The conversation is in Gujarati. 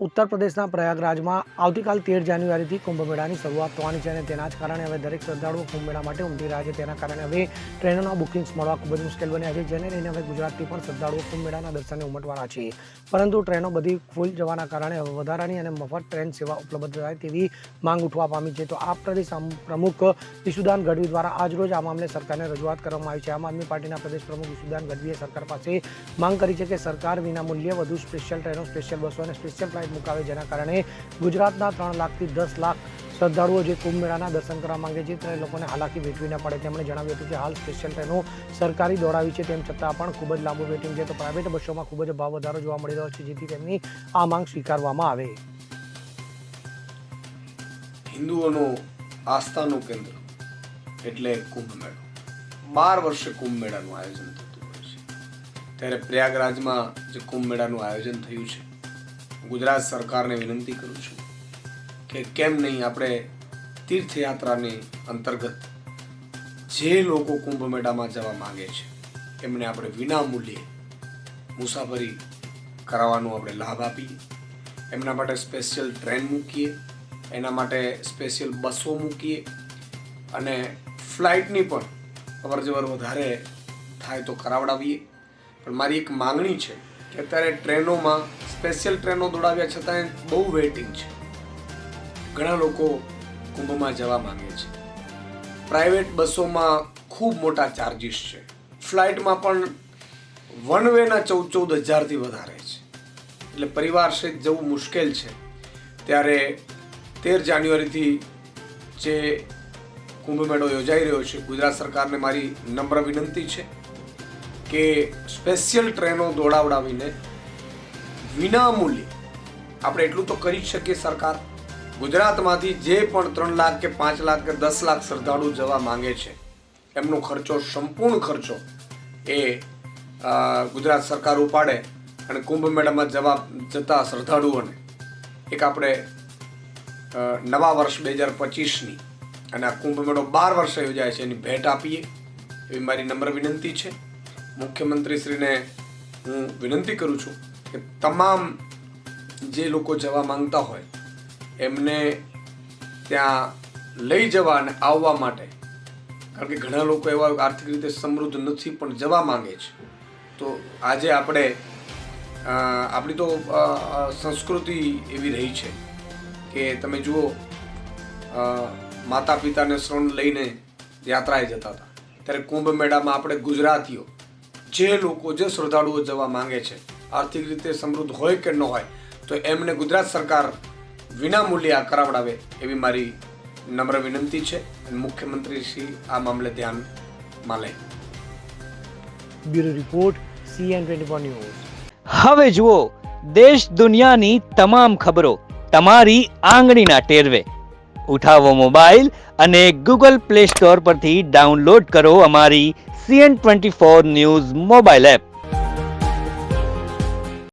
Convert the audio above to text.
ઉત્તર પ્રદેશના પ્રયાગરાજમાં આવતીકાલ 13 જાન્યુઆરીથી કુંભ મેળાની શરૂઆત થવાની છે અને તેના જ કારણે હવે દરેક શ્રદ્ધાળુઓ કુંભ મેળા માટે ઉમટી રહ્યા છે। તેના કારણે હવે ટ્રેનોના બુકિંગ્સ મળવા ખૂબ જ મુશ્કેલ બન્યા છે, જેને લઈને હવે ગુજરાતથી પણ શ્રદ્ધાળુઓ કુંભ મેળાના દર્શને ઉમટવાના છે। પરંતુ ટ્રેનો બધી ફૂલ જવાના કારણે હવે વધારાની અને મફત ટ્રેન સેવા ઉપલબ્ધ થાય તેવી માંગ ઉઠવા પામી છે। તો આ પ્રદેશ પ્રમુખ ઈશુદાન ગઢવી દ્વારા આજરોજ આ મામલે સરકારને રજૂઆત કરવામાં આવી છે। આમ આદમી પાર્ટીના પ્રદેશ પ્રમુખ ઈશુદાન ગઢવીએ સરકાર પાસે માંગ કરી છે કે સરકાર વિના મૂલ્યે વધુ સ્પેશિયલ ટ્રેનો, સ્પેશિયલ બસો અને સ્પેશિયલ ફ્લાઇટ મુકાવે, જેના કારણે ગુજરાતના 3 લાખથી 10 લાખ શ્રદ્ધાળુઓ જે કુંભ મેળાના દર્શન કરવા માંગે છે તે લોકોને હાલાકી વેઠવી ન પડે। તેમણે જણાવ્યું હતું કે હાલ સ્પેશિયલ ટ્રેનો સરકારી દોડાવી છે, તેમ છતાં પણ ખૂબ જ લાંબુ વેટિંગ છે, તો પ્રાઇવેટ બસોમાં ખૂબ જ ભાવ વધારો જોવા મળી રહ્યો છે, જેથી તેમની આ માંગ સ્વીકારવામાં આવે। હિન્દુઓનું આસ્થાનું કેન્દ્ર એટલે કુંભ મેળો। 12 વર્ષે કુંભ મેળાનું આયોજન થતું હોય છે, ત્યારે પ્રયાગરાજમાં જે કુંભ મેળાનું આયોજન થયું છે, ગુજરાત સરકારને વિનંતી કરું છું કે કેમ નહીં આપણે તીર્થયાત્રાની અંતર્ગત જે લોકો કુંભ મેળામાં જવા માંગે છે એમને આપણે વિના મૂલ્યે મુસાફરી કરાવવાનો આપણે લાભ આપીએ, એમના માટે સ્પેશિયલ ટ્રેન મૂકીએ, એના માટે સ્પેશિયલ બસો મૂકીએ અને ફ્લાઇટની પણ અવરજવર વધારે થાય તો કરાવડાવીએ। પણ મારી એક માંગણી છે કે અત્યારે ટ્રેનોમાં સ્પેશિયલ ટ્રેનો દોડાવ્યા છતાં બહુ વેઇટિંગ છે। ઘણા લોકો કુંભમાં જવા માંગે છે, પ્રાઇવેટ બસોમાં ખૂબ મોટા ચાર્જિસ છે, ફ્લાઇટમાં પણ વન વેના 14,000થી વધારે છે, એટલે પરિવાર સહિત જવું મુશ્કેલ છે। ત્યારે 13 જાન્યુઆરીથી જે કુંભ મેળો યોજાઈ રહ્યો છે, ગુજરાત સરકારને મારી નમ્ર વિનંતી છે કે સ્પેશિયલ ટ્રેનો દોડાવડાવીને વિના મૂલ્યે આપણે એટલું તો કરી જ શકીએ। સરકાર ગુજરાતમાંથી જે પણ 3 લાખ કે 5 લાખ કે 10 લાખ શ્રદ્ધાળુ જવા માંગે છે એમનો ખર્ચો, સંપૂર્ણ ખર્ચો એ ગુજરાત સરકાર ઉપાડે અને કુંભ મેળામાં જતા શ્રદ્ધાળુઓને એક આપણે નવા વર્ષ 2025ની અને આ કુંભ મેળો 12 વર્ષે યોજાય છે એની ભેટ આપીએ એવી મારી નમ્ર વિનંતી છે। મુખ્યમંત્રીશ્રીને હું વિનંતી કરું છું કે તમામ જે લોકો જવા માંગતા હોય એમને ત્યાં લઈ જવા અને આવવા માટે, કારણ કે ઘણા લોકો એવા આર્થિક રીતે સમૃદ્ધ નથી પણ જવા માંગે છે, તો આજે આપણી તો સંસ્કૃતિ એવી રહી છે કે તમે જુઓ માતા પિતાને શ્રણ લઈને યાત્રાએ જતા હતા, ત્યારે કુંભ મેળામાં આપણે ગુજરાતીઓ જે લોકો, જે શ્રદ્ધાળુઓ જવા માંગે છે, આર્થિક રીતે સમૃદ્ધ હોય કે ન હોય, તો એમને ગુજરાત સરકાર વિના મૂલ્યે આ કરાવડાવે એવી મારી નમ્ર વિનંતી છે અને મુખ્યમંત્રી શ્રી આ મામલે ધ્યાનમાં લે। Bureau report, CN24 news. હવે જુઓ દેશ દુનિયાની તમામ ખબરો તમારી આંગળીના ટેરવે। ઉઠાવો મોબાઈલ અને Google Play Store પરથી ડાઉનલોડ કરો અમારી CN24 ન્યૂઝ મોબાઈલ એપ।